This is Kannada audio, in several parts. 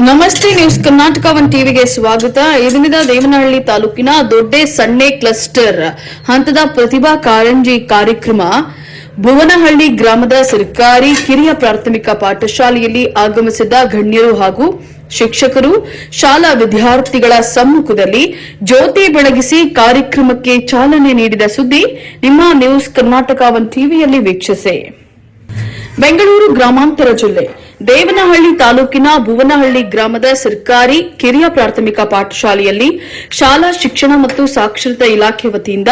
ನಮಸ್ತೆ, ನ್ಯೂಸ್ ಕರ್ನಾಟಕ ಒನ್ ಟಿವಿಗೆ ಸ್ವಾಗತ. ಇದರಿಂದ ದೇವನಹಳ್ಳಿ ತಾಲೂಕಿನ ದೊಡ್ಡೆ ಸಣ್ಣೆ ಕ್ಲಸ್ಟರ್ ಹಂತದ ಪ್ರತಿಭಾ ಕಾರಂಜಿ ಕಾರ್ಯಕ್ರಮ ಭುವನಹಳ್ಳಿ ಗ್ರಾಮದ ಸರ್ಕಾರಿ ಕಿರಿಯ ಪ್ರಾಥಮಿಕ ಪಾಠಶಾಲೆಯಲ್ಲಿ ಆಗಮಿಸಿದ ಗಣ್ಯರು ಹಾಗೂ ಶಿಕ್ಷಕರು, ಶಾಲಾ ವಿದ್ಯಾರ್ಥಿಗಳ ಸಮ್ಮುಖದಲ್ಲಿ ಜ್ಯೋತಿ ಬೆಳಗಿಸಿ ಕಾರ್ಯಕ್ರಮಕ್ಕೆ ಚಾಲನೆ ನೀಡಿದ ಸುದ್ದಿ ನಿಮ್ಮ ನ್ಯೂಸ್ ಕರ್ನಾಟಕ ಒನ್ ಟಿವಿಯಲ್ಲಿ ವೀಕ್ಷಿಸಿ. ಬೆಂಗಳೂರು ಗ್ರಾಮಾಂತರ ಜಿಲ್ಲೆ ದೇವನಹಳ್ಳಿ ತಾಲೂಕಿನ ಭುವನಹಳ್ಳಿ ಗ್ರಾಮದ ಸರ್ಕಾರಿ ಕಿರಿಯ ಪ್ರಾಥಮಿಕ ಪಾಠಶಾಲೆಯಲ್ಲಿ ಶಾಲಾ ಶಿಕ್ಷಣ ಮತ್ತು ಸಾಕ್ಷರತಾ ಇಲಾಖೆ ವತಿಯಿಂದ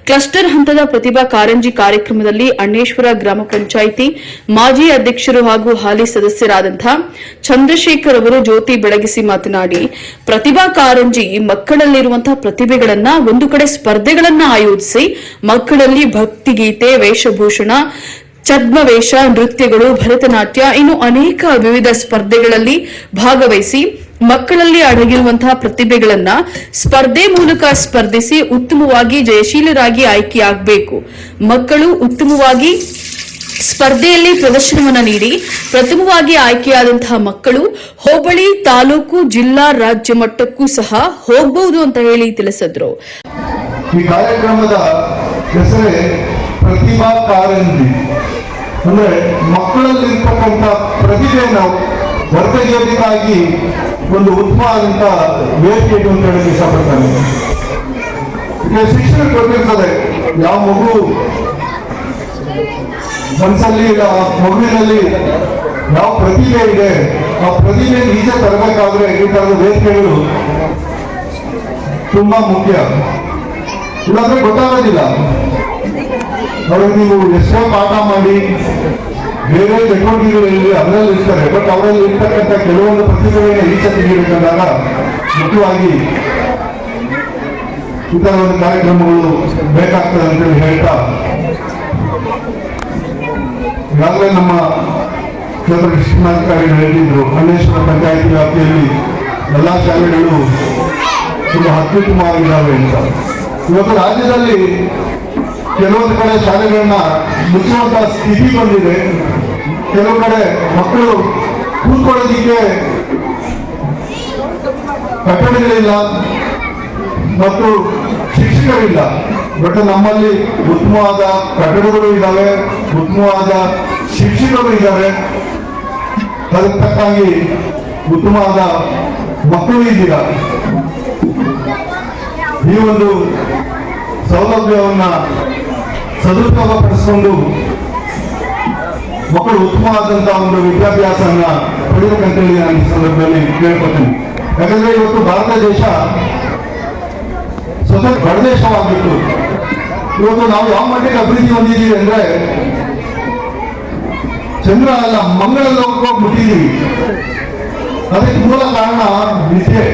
ಕ್ಲಸ್ಟರ್ ಹಂತದ ಪ್ರತಿಭಾ ಕಾರಂಜಿ ಕಾರ್ಯಕ್ರಮದಲ್ಲಿ ಅಣ್ಣೇಶ್ವರ ಗ್ರಾಮ ಪಂಚಾಯಿತಿ ಮಾಜಿ ಅಧ್ಯಕ್ಷರು ಹಾಗೂ ಹಾಲಿ ಸದಸ್ಯರಾದಂತಹ ಚಂದ್ರಶೇಖರ್ ಅವರು ಜ್ಯೋತಿ ಬೆಳಗಿಸಿ ಮಾತನಾಡಿ, ಪ್ರತಿಭಾ ಕಾರಂಜಿ ಮಕ್ಕಳಲ್ಲಿರುವಂತಹ ಪ್ರತಿಭೆಗಳನ್ನ ಒಂದು ಕಡೆ ಸ್ಪರ್ಧೆಗಳನ್ನ ಆಯೋಜಿಸಿ ಮಕ್ಕಳಲ್ಲಿ ಭಕ್ತಿಗೀತೆ, ವೇಷಭೂಷಣ, ಛದ್ಮವೇಷ, ನೃತ್ಯಗಳು, ಭರತನಾಟ್ಯ ಇನ್ನು ಅನೇಕ ವಿವಿಧ ಸ್ಪರ್ಧೆಗಳಲ್ಲಿ ಭಾಗವಹಿಸಿ ಮಕ್ಕಳಲ್ಲಿ ಅಡಗಿರುವಂತಹ ಪ್ರತಿಭೆಗಳನ್ನ ಸ್ಪರ್ಧೆ ಮೂಲಕ ಸ್ಪರ್ಧಿಸಿ ಉತ್ತಮವಾಗಿ ಜಯಶೀಲರಾಗಿ ಆಯ್ಕೆಯಾಗಬೇಕು. ಮಕ್ಕಳು ಉತ್ತಮವಾಗಿ ಸ್ಪರ್ಧೆಯಲ್ಲಿ ಪ್ರದರ್ಶನವನ್ನು ನೀಡಿ ಪ್ರಥಮವಾಗಿ ಆಯ್ಕೆಯಾದಂತಹ ಮಕ್ಕಳು ಹೋಬಳಿ, ತಾಲೂಕು, ಜಿಲ್ಲಾ, ರಾಜ್ಯ ಮಟ್ಟಕ್ಕೂ ಸಹ ಹೋಗಬಹುದು ಅಂತ ಹೇಳಿ ತಿಳಿಸಿದ್ರು. ಈ ಕಾರ್ಯಕ್ರಮದ ಹೆಸರೇ ಪ್ರತಿಭಾ ಕಾರಂಜಿ. ಅಂದ್ರೆ ಮಕ್ಕಳಲ್ಲಿರ್ತಕ್ಕಂಥ ಪ್ರತಿಭೆಯನ್ನು ಹೊರತೆಗೆಯೋದಕ್ಕಾಗಿ ಒಂದು ಉತ್ತಮವಾದಂತ ವೇದಿಕೆ ಅಂತ ಹೇಳಕ್ಕೆ ಇಷ್ಟಪಡ್ತಾನೆ. ಈಗ ಶಿಕ್ಷಣ ಗೊತ್ತಿರ್ತದೆ, ಯಾವ ಮಗು ಮನಸ್ಸಲ್ಲಿ ಮಗುವಿನಲ್ಲಿ ಯಾವ ಪ್ರತಿಭೆ ಇದೆ ಆ ಪ್ರತಿಭೆ ನಿಜ ತರಬೇಕಾದ್ರೆ ಈ ತರದ ವೇದಿಕೆಗಳು ತುಂಬಾ ಮುಖ್ಯ. ಇಲ್ಲಾಂದ್ರೆ ಗೊತ್ತಾಗೋದಿಲ್ಲ. ಅವ್ರಿಗೆ ನೀವು ಎಷ್ಟೋ ಪಾಠ ಮಾಡಿ ಬೇರೆ ಚಟುವಟಿಕೆಗಳಲ್ಲಿ ಅದರಲ್ಲಿ ಇರ್ತಾರೆ, ಬಟ್ ಅವರಲ್ಲಿ ಇರ್ತಕ್ಕಂಥ ಕೆಲವೊಂದು ಪ್ರತಿಭೆಗಳನ್ನ ಈಚೆ ತೆಗಿಬೇಕಂದಾಗ ಮುಖ್ಯವಾಗಿ ಈ ತರ ಒಂದು ಕಾರ್ಯಕ್ರಮಗಳು ಬೇಕಾಗ್ತದೆ ಅಂತೇಳಿ ಹೇಳ್ತಾ, ಈಗಾಗಲೇ ನಮ್ಮ ಕ್ಷೇತ್ರ ಶಿಕ್ಷಣಾಧಿಕಾರಿಗಳು ಹೇಳಿದ್ರು, ಅಣ್ಣೇಶ್ವರ ಪಂಚಾಯಿತಿ ವ್ಯಾಪ್ತಿಯಲ್ಲಿ ಎಲ್ಲಾ ಶಾಲೆಗಳು ತುಂಬಾ ಅತ್ಯುತ್ತಮವಾಗಿದ್ದಾವೆ ಅಂತ. ಇವತ್ತು ರಾಜ್ಯದಲ್ಲಿ ಕೆಲವೊಂದು ಕಡೆ ಶಾಲೆಗಳನ್ನ ಮುಚ್ಚುವಂತ ಸ್ಥಿತಿ ಬಂದಿದೆ. ಕೆಲವು ಕಡೆ ಮಕ್ಕಳು ಕೂತ್ಕೊಳ್ಳೋದಿಕ್ಕೆ ಕಟ್ಟಡಗಳಿಲ್ಲ ಮತ್ತು ಶಿಕ್ಷಕರಿಲ್ಲ. ಬಟ್ ನಮ್ಮಲ್ಲಿ ಉತ್ತಮವಾದ ಕಟ್ಟಡಗಳು ಇದ್ದಾವೆ, ಉತ್ತಮವಾದ ಶಿಕ್ಷಕರು ಇದ್ದಾರೆ, ಅದಕ್ಕೆ ತಕ್ಕಾಗಿ ಉತ್ತಮವಾದ ಮಕ್ಕಳು ಇದ್ದೀರಾ. ಈ ಒಂದು ಸೌಲಭ್ಯವನ್ನ ಸದುಪಯೋಗ ಪಡಿಸಿಕೊಂಡು ಮಕ್ಕಳು ಉತ್ತಮವಾದಂತಹ ಒಂದು ವಿದ್ಯಾಭ್ಯಾಸವನ್ನ ಪಡೆಯಬೇಕಂತೇಳಿ ನಾನು ಈ ಸಂದರ್ಭದಲ್ಲಿ ಕೇಳ್ಕೊತೀನಿ. ಯಾಕಂದ್ರೆ ಇವತ್ತು ಭಾರತ ದೇಶ ಸ್ವತಃ ಬಡ ದೇಶವಾಗಿತ್ತು. ಇವತ್ತು ನಾವು ಯಾವ ಮಟ್ಟಿಗೆ ಅಭಿವೃದ್ಧಿ ಹೊಂದಿದ್ದೀವಿ ಅಂದ್ರೆ ಚಂದ್ರ ಅಲ್ಲ ಮಂಗಳ ಲೋಕಕ್ಕೆ ಹೋಗ್ಬಿಟ್ಟಿದ್ದೀವಿ. ಅದಕ್ಕೆ ಮೂಲ ಕಾರಣ ನಿದ್ದೆ.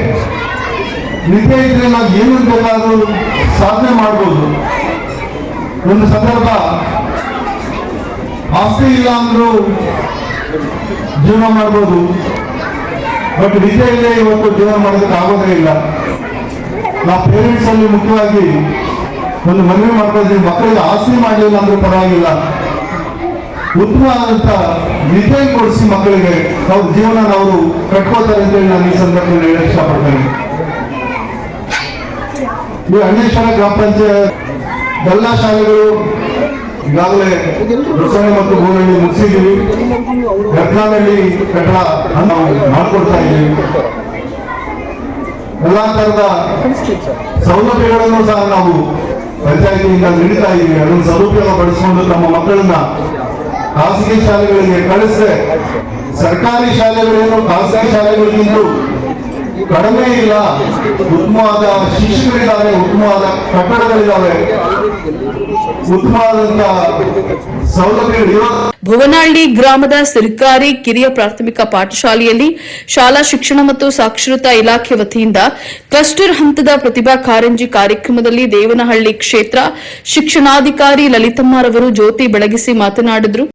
ನಿದ್ದೆ ಇದ್ರೆ ನಾವು ಏನು ಬೇಕಾದ್ರೂ ಸಾಧನೆ ಮಾಡ್ಬೋದು. ಒಂದು ಸಂದರ್ಭ ಆಸ್ತಿ ಇಲ್ಲ ಅಂದ್ರೂ ಜೀವನ ಮಾಡ್ಬೋದು, ಬಟ್ ನಿದ್ದೆ ಇಲ್ಲೇ ಇವತ್ತು ಜೀವನ ಮಾಡೋದಕ್ಕೆ ಆಗೋದೇ ಇಲ್ಲ. ನಾವು ಪೇರೆಂಟ್ಸ್ ಅಲ್ಲಿ ಮುಖ್ಯವಾಗಿ ಒಂದು ಮನವಿ ಮಾಡ್ಕೊಳ್ತೀವಿ, ಮಕ್ಕಳಿಗೆ ಆಸ್ತಿ ಮಾಡಲಿಲ್ಲ ಅಂದ್ರೂ ಪರವಾಗಿಲ್ಲ, ಉತ್ತಮವಾದಂತ ನಿದ್ದೆ ಕೊಡಿಸಿ ಮಕ್ಕಳಿಗೆ ಅವ್ರ ಜೀವನ ಅವರು ಕಟ್ಕೋತಾರೆ ಅಂತೇಳಿ ನಾನು ಈ ಸಂದರ್ಭದಲ್ಲಿ ಹೇಳಕ್ ಇಷ್ಟಪಡ್ತೇನೆ. ಈ ಅಣ್ಣೇಶ್ವರ ಗ್ರಾಮ ಪಂಚಾಯತ್ ಎಲ್ಲ ಶಾಲೆಗಳು ಈಗಾಗಲೇ ದೊಡ್ಡಸಣೆ ಮತ್ತು ಭೂನಹಳ್ಳಿ ಮುಗಿಸಿದ್ದೀವಿ. ಯತ್ನಾಳಲ್ಲಿ ಕಟ್ಟಡ ಮಾಡ್ಕೊಡ್ತಾ ಇದ್ದೀವಿ. ಎಲ್ಲಾ ತರದ ಸೌಲಭ್ಯಗಳನ್ನು ಸಹ ನಾವು ಪಂಚಾಯತಿಯಿಂದ ನೀಡ್ತಾ ಇದ್ದೀವಿ. ಅದನ್ನು ಸದುಪಯೋಗ ಪಡಿಸಿಕೊಂಡು ತಮ್ಮ ಮಕ್ಕಳನ್ನ ಖಾಸಗಿ ಶಾಲೆಗಳಿಗೆ ಕಳಿಸಿದ್ರೆ, ಸರ್ಕಾರಿ ಶಾಲೆಗಳೇನು ಖಾಸಗಿ ಶಾಲೆಗಳಿಗಿಂತ ಕಡಿಮೆ ಇಲ್ಲ. ಉತ್ತಮವಾದ ಶಿಕ್ಷಕರಿದ್ದಾರೆ, ಉತ್ತಮವಾದ ಕಟ್ಟಡಗಳಿದ್ದಾವೆ, ಉತ್ತಮವಾದಂತ ಸೌಲಭ್ಯಗಳು. ಭುವನಹಳ್ಳಿ ಗ್ರಾಮದ ಸರ್ಕಾರಿ ಕಿರಿಯ ಪ್ರಾಥಮಿಕ ಪಾಠಶಾಲೆಯಲ್ಲಿ ಶಾಲಾ ಶಿಕ್ಷಣ ಮತ್ತು ಸಾಕ್ಷರತಾ ಇಲಾಖೆ ವತಿಯಿಂದ ಕ್ಲಸ್ಟರ್ ಹಂತದ ಪ್ರತಿಭಾ ಕಾರಂಜಿ ಕಾರ್ಯಕ್ರಮದಲ್ಲಿ ದೇವನಹಳ್ಳಿ ಕ್ಷೇತ್ರ ಶಿಕ್ಷಣಾಧಿಕಾರಿ ಲಲಿತಮ್ಮರವರು ಜ್ಯೋತಿ ಬೆಳಗಿಸಿ ಮಾತನಾಡಿದರು.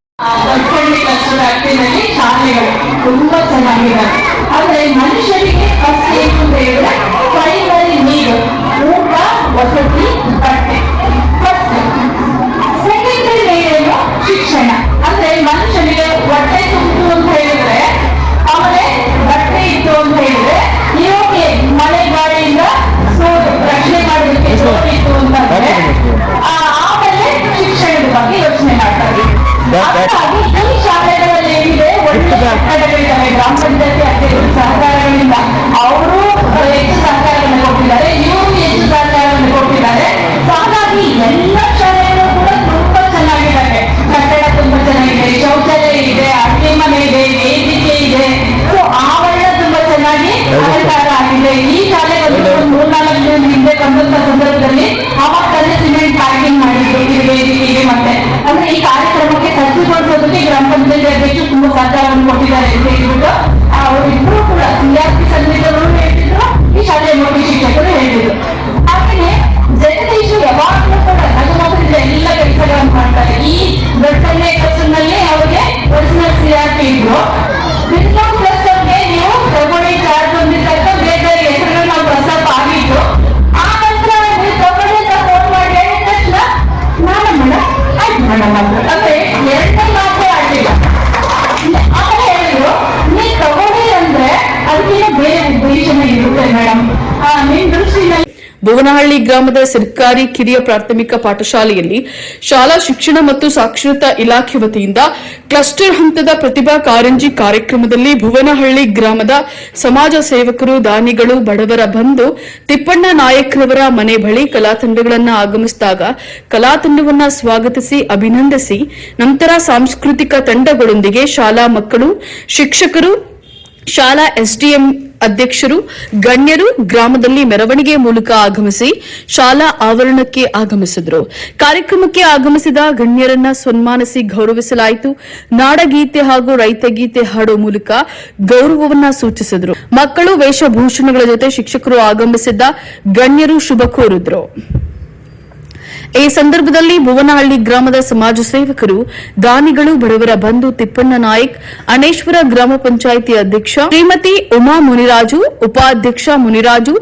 ತುಂಬಾ ಚೆನ್ನಾಗಿದೆ. ಆದ್ರೆ ಮನುಷ್ಯರಿಗೆ ಫಸ್ಟ್ ಏನು ಅಂತ ಹೇಳಿದ್ರೆ ಪ್ರೈಮರಿ ನೀರು, ಊಟ, ವಸತಿ, ಬಟ್ಟೆ. ಸೆಕೆಂಡರಿ ನೀರೇನು ಶಿಕ್ಷಣ. ಅಂದ್ರೆ ಮನುಷ್ಯನಿಗೆ ಹೊಟ್ಟೆ ತುಂಬಿತು ಅಂತ ಹೇಳಿದ್ರೆ ಅವನೇ ಬಟ್ಟೆ ಇತ್ತು ಈ ಶಾಲೆ ಒಂದು 3-4 ದಿನ ಹಿಂದೆ ಬಂದಂತ ಸಂದರ್ಭದಲ್ಲಿ ಅವಾಗ ಸಿಮೆಂಟ್ ಪ್ಯಾಕಿಂಗ್ ಮಾಡಿದ್ರು ಈ ವೇದಿಕೆಗೆ ಮತ್ತೆ ಅಂದ್ರೆ ಈ ಕಾರ್ಯಕ್ರಮಕ್ಕೆ ಸಜ್ಜುಗೊಳಿಸೋದಕ್ಕೆ ಗ್ರಾಮ ಪಂಚಾಯತ್ ಅಧ್ಯಕ್ಷರು ತುಂಬಾ ಸಹಕಾರವನ್ನು ಕೊಟ್ಟಿದ್ದಾರೆ ಅಂತ ಹೇಳ್ಬಿಟ್ಟು ಅವರಿಬ್ಬರು ಕೂಡ CRP ಸಂಘಟನೆಗಳು ಹೇಳ್ತಿದ್ರು, ಈ ಶಾಲೆಯ ಮುಖ್ಯ ಶಿಕ್ಷಕರು ಹೇಳಿದ್ರು. ಹಾಗೆಯೇ ಜಗದೀಶ್ ಯಾವಾಗಲೂ ಕೂಡ ನಗುಮೊಗದಿಂದ ಎಲ್ಲ ಕೆಲಸಗಳನ್ನು ಮಾಡ್ತಾರೆ. ಈ ದೊಡ್ಡನೆ ಕ್ಲಸ್ಟರ್ನಲ್ಲಿ ಅವರಿಗೆ ಒರಿಜಿನಲ್ CRP ಇದ್ರು. ಬಿಸ್ಲಾಂ ಕ್ಲಸ್ಟರ್ಗೆ ನೀವು ತಗೊಳ್ಳಿ ಚಾರ್ಜ್ ಹೊಂದಿದ್ದಾಗ ಬೇರೆ ಬೇರೆ ಹೆಸರುಗಳು ನಾವು ಪ್ರಸ್ತಾಪ ಆಗಿತ್ತು. ಆ ನಂತರ ನೀವು ತಗೊಳ್ಳಿ ಅಂತ ಫೋನ್ ಮಾಡಿ ಹೇಳಿದ ತಕ್ಷಣ ನಾನು ಮೇಡಮ್ ಆಯ್ತು ಮೇಡಮ್ ಅಂತ ಅಂದ್ರೆ 2 ಮಾತ್ರ ಆಗಿಲ್ಲ. ಆಮೇಲೆ ಹೇಳಿದ್ರು, ನೀವು ತಗೊಳ್ಳಿ ಅಂದ್ರೆ ಅದಕ್ಕಿಂತ ಬೇರೆ ಉದ್ದೇಶನೇ ಇರುತ್ತೆ ಮೇಡಮ್, ನಿಮ್ ದೃಷ್ಟಿನಲ್ಲಿ. ಭುವನಹಳ್ಳಿ ಗ್ರಾಮದ ಸರ್ಕಾರಿ ಕಿರಿಯ ಪ್ರಾಥಮಿಕ ಪಾಠಶಾಲೆಯಲ್ಲಿ ಶಾಲಾ ಶಿಕ್ಷಣ ಮತ್ತು ಸಾಕ್ಷರತಾ ಇಲಾಖೆ ವತಿಯಿಂದ ಕ್ಲಸ್ಟರ್ ಹಂತದ ಪ್ರತಿಭಾ ಕಾರಂಜಿ ಕಾರ್ಯಕ್ರಮದಲ್ಲಿ ಭುವನಹಳ್ಳಿ ಗ್ರಾಮದ ಸಮಾಜ ಸೇವಕರು, ದಾನಿಗಳು, ಬಡವರ ಬಂಧು ತಿಪ್ಪಣ್ಣ ನಾಯಕ್ರವರ ಮನೆ ಬಳಿ ಕಲಾತಂಡಗಳನ್ನು ಆಗಮಿಸಿದಾಗ ಕಲಾತಂಡವನ್ನು ಸ್ವಾಗತಿಸಿ ಅಭಿನಂದಿಸಿ ನಂತರ ಸಾಂಸ್ಕೃತಿಕ ತಂಡಗಳೊಂದಿಗೆ ಶಾಲಾ ಮಕ್ಕಳು, ಶಿಕ್ಷಕರು, ಶಾಲಾ ಎಸ್ಡಿಎಂ ಅಧ್ಯಕ್ಷರು, ಗಣ್ಯರು ಗ್ರಾಮದಲ್ಲಿ ಮೆರವಣಿಗೆ ಮೂಲಕ ಆಗಮಿಸಿ ಶಾಲಾ ಆವರಣಕ್ಕೆ ಆಗಮಿಸಿದರು. ಕಾರ್ಯಕ್ರಮಕ್ಕೆ ಆಗಮಿಸಿದ ಗಣ್ಯರನ್ನ ಸನ್ಮಾನಿಸಿ ಗೌರವಿಸಲಾಯಿತು. ನಾಡಗೀತೆ ಹಾಗೂ ರೈತಗೀತೆ ಹಾಡೋ ಮೂಲಕ ಗೌರವವನ್ನ ಸೂಚಿಸಿದರು. ಮಕ್ಕಳು ವೇಷಭೂಷಣಗಳ ಜೊತೆ ಶಿಕ್ಷಕರು ಆಗಮಿಸಿದ್ದ ಗಣ್ಯರು ಶುಭ ಕೋರಿದ್ರು. ಈ ಸಂದರ್ಭದಲ್ಲಿ ಭುವನಹಳ್ಳಿ ಗ್ರಾಮದ ಸಮಾಜ ಸೇವಕರು, ದಾನಿಗಳು, ಬಡವರ ಬಂಧು ತಿಪ್ಪಣ್ಣ ನಾಯ್ಕ್, ಅನೇಶ್ವರ ಗ್ರಾಮ ಪಂಚಾಯಿತಿ ಅಧ್ಯಕ್ಷ ಶ್ರೀಮತಿ ಉಮಾ ಮುನಿರಾಜು, ಉಪಾಧ್ಯಕ್ಷ ಮುನಿರಾಜು,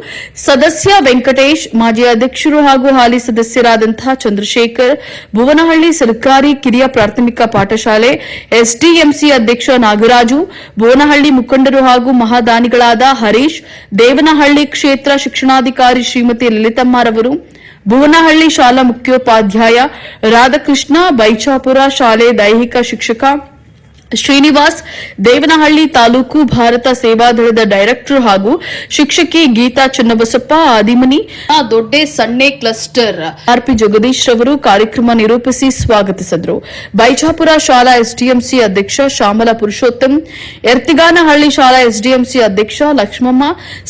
ಸದಸ್ಯ ವೆಂಕಟೇಶ್, ಮಾಜಿ ಅಧ್ಯಕ್ಷರು ಹಾಗೂ ಹಾಲಿ ಸದಸ್ಯರಾದಂತಹ ಚಂದ್ರಶೇಖರ್, ಭುವನಹಳ್ಳಿ ಸರ್ಕಾರಿ ಕಿರಿಯ ಪ್ರಾಥಮಿಕ ಪಾಠಶಾಲೆ ಎಸ್ಡಿಎಂಸಿ ಅಧ್ಯಕ್ಷ ನಾಗರಾಜು, ಭುವನಹಳ್ಳಿ ಮುಖಂಡರು ಹಾಗೂ ಮಹಾದಾನಿಗಳಾದ ಹರೀಶ್, ದೇವನಹಳ್ಳಿ ಕ್ಷೇತ್ರ ಶಿಕ್ಷಣಾಧಿಕಾರಿ ಶ್ರೀಮತಿ ಲಲಿತಮ್ಮರವರು, ಭುವನಹಳ್ಳಿ ಶಾಲಾ ಮುಖ್ಯೋಪಾಧ್ಯಾಯ ರಾಧಾಕೃಷ್ಣ, ಬೈಚಾಪುರ ಶಾಲೆ ದೈಹಿಕ ಶಿಕ್ಷಕ ಶ್ರೀನಿವಾಸ್, ದೇವನಹಳ್ಳಿ ತಾಲೂಕು ಭಾರತ ಸೇವಾದಳದ ಡೈರೆಕ್ಟರ್ ಹಾಗೂ ಶಿಕ್ಷಕಿ ಗೀತಾ ಚನ್ನಬಸಪ್ಪ, ಆದಿಮನಿ, ದೊಡ್ಡೆ ಸಣ್ಣೆ ಕ್ಲಸ್ಟರ್ ಆರ್ಪಿ ಜಗದೀಶ್ ರವರು ಕಾರ್ಯಕ್ರಮ ನಿರೂಪಿಸಿ ಸ್ವಾಗತಿಸಿದರು. ಬೈಚಾಪುರ ಶಾಲಾ ಎಸ್ಡಿಎಂಸಿ ಅಧ್ಯಕ್ಷ ಶ್ಯಾಮಲ ಪುರುಷೋತ್ತಮ್, ಎರ್ತಿಗಾನಹಳ್ಳಿ ಶಾಲಾ ಎಸ್ಡಿಎಂಸಿ ಅಧ್ಯಕ್ಷ ಲಕ್ಷ್ಮಮ್ಮ,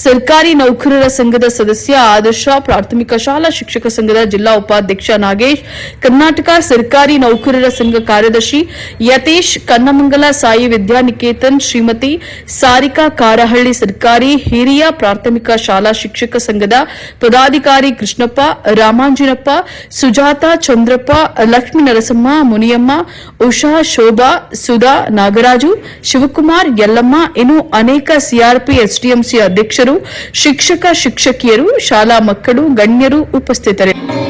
ಸರ್ಕಾರಿ ನೌಕರರ ಸಂಘದ ಸದಸ್ಯ ಆದರ್ಶ, ಪ್ರಾಥಮಿಕ ಶಾಲಾ ಶಿಕ್ಷಕ ಸಂಘದ ಜಿಲ್ಲಾ ಉಪಾಧ್ಯಕ್ಷ ನಾಗೇಶ್, ಕರ್ನಾಟಕ ಸರ್ಕಾರಿ ನೌಕರರ ಸಂಘ ಕಾರ್ಯದರ್ಶಿ ಯತೀಶ್, ಕನ್ನಮಂಗಲ ಸಾಯಿ ವಿದ್ಯಾನಿಕೇತನ್ ಶ್ರೀಮತಿ ಸಾರಿಕಾ ಕಾರಹಳ್ಳಿ, ಸರ್ಕಾರಿ ಹಿರಿಯ ಪ್ರಾಥಮಿಕ ಶಾಲಾ ಶಿಕ್ಷಕ ಸಂಘದ ಪದಾಧಿಕಾರಿ ಕೃಷ್ಣಪ್ಪ, ರಾಮಾಂಜಿನಪ್ಪ, ಸುಜಾತ, ಚಂದ್ರಪ್ಪ, ಲಕ್ಷ್ಮೀ ನರಸಮ್ಮ, ಮುನಿಯಮ್ಮ, ಉಷಾ, ಶೋಭಾ, ಸುಧಾ, ನಾಗರಾಜು, ಶಿವಕುಮಾರ್, ಯಲ್ಲಮ್ಮ, ಇನ್ನು ಅನೇಕ ಸಿಆರ್ಪಿ ಎಸ್ಡಿಎಂಸಿ ಅಧ್ಯಕ್ಷರು, ಶಿಕ್ಷಕ ಶಿಕ್ಷಕಿಯರು, ಶಾಲಾ ಮಕ್ಕಳು, ಗಣ್ಯರು ಉಪಸ್ಥಿತರಿದ್ದರು.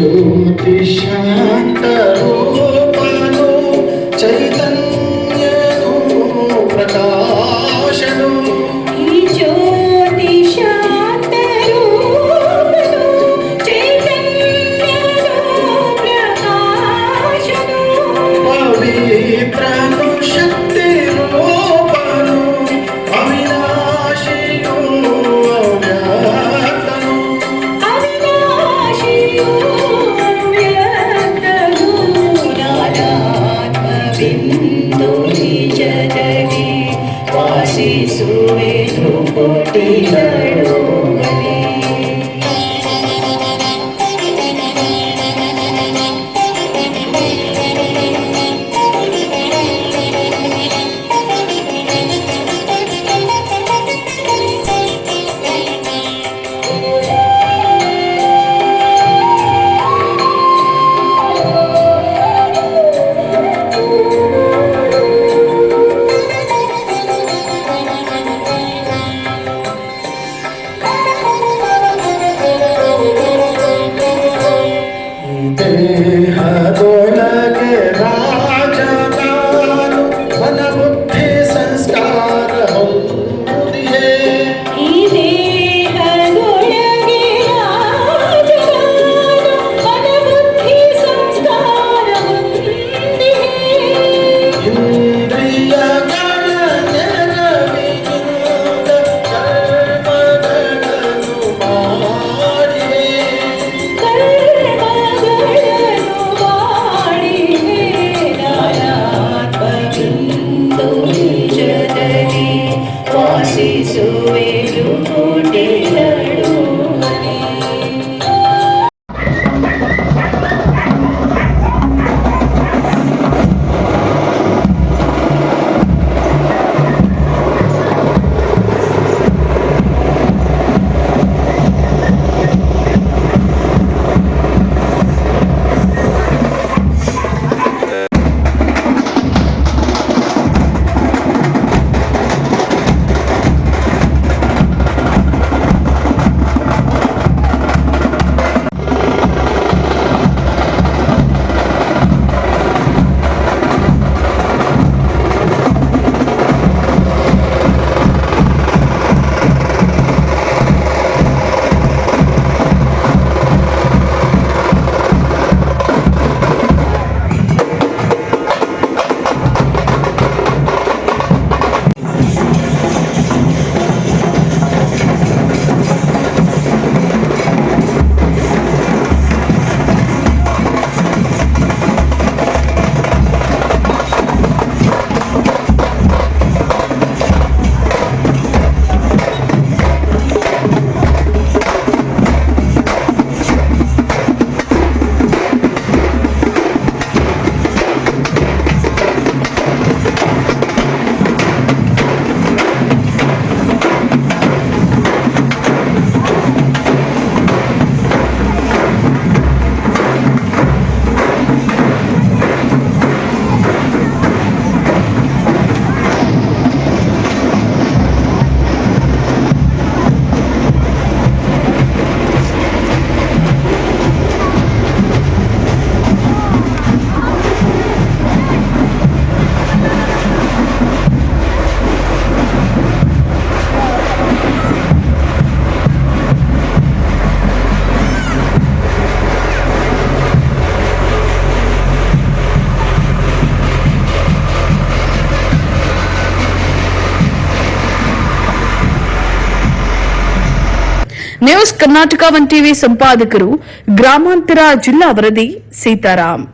ಜ್ಯೋತಿ ಶಾಂತರೂಪನು ಚೈತನ್ಯನು ಪ್ರಕಾಶನು ಈ ಜ್ಯೋತಿ ಶಾಂತರೂಪನು ಚೈತನ್ಯನು ಪ್ರಕಾಶನು ಪವಿತ್ರನು ಶಕ್ತಿ ರೂಪನು ಅವಿನಾಶಿಯು ಅವ್ಯಕ್ತನು ಅವಿನಾಶಿಯು ಅವ್ಯಕ್ತನು ನಾನಾತ್ಮಬಿಂದು ನಿಜದಲ್ಲಿ ವಾಸಿಸುವೆನು ಕೋಟಿಗಳೊಳಗೆ. ದೇಹದೊಳಗೆ ರಾಜನಾನು ಮನಬುದ್ಧಿ ಸಂಸ್ಕಾರ ಹೊಂದಿದೆ ಈ ದೇಹದೊಳಗೆ ರಾಜನಾನು ಮನಬುದ್ಧಿ ಸಂಸ್ಕಾರ ಹೊಂದಿದೆ. ಇಂದ್ರಿಯಗಳ ನೆರವಿನಿಂದ ಕರ್ಮಗಳನ್ನು ಮಾಡಿದೆ ಕರ್ಮಗಳನ್ನು ಮಾಡಿವೆ ನಾನಾತ್ಮಬಿಂದು ನಿಜದಲ್ಲಿ ವಾಸಿಸುವೆನು ಕೋಟಿಗಳೊಳಗೆ. ನ್ಯೂಸ್ ಕರ್ನಾಟಕ 1 ಟಿವಿ ಸಂಪಾದಕರು ಗ್ರಾಮಾಂತರ ಜಿಲ್ಲಾ ವರದಿ ಸೀತಾರಾಮ್.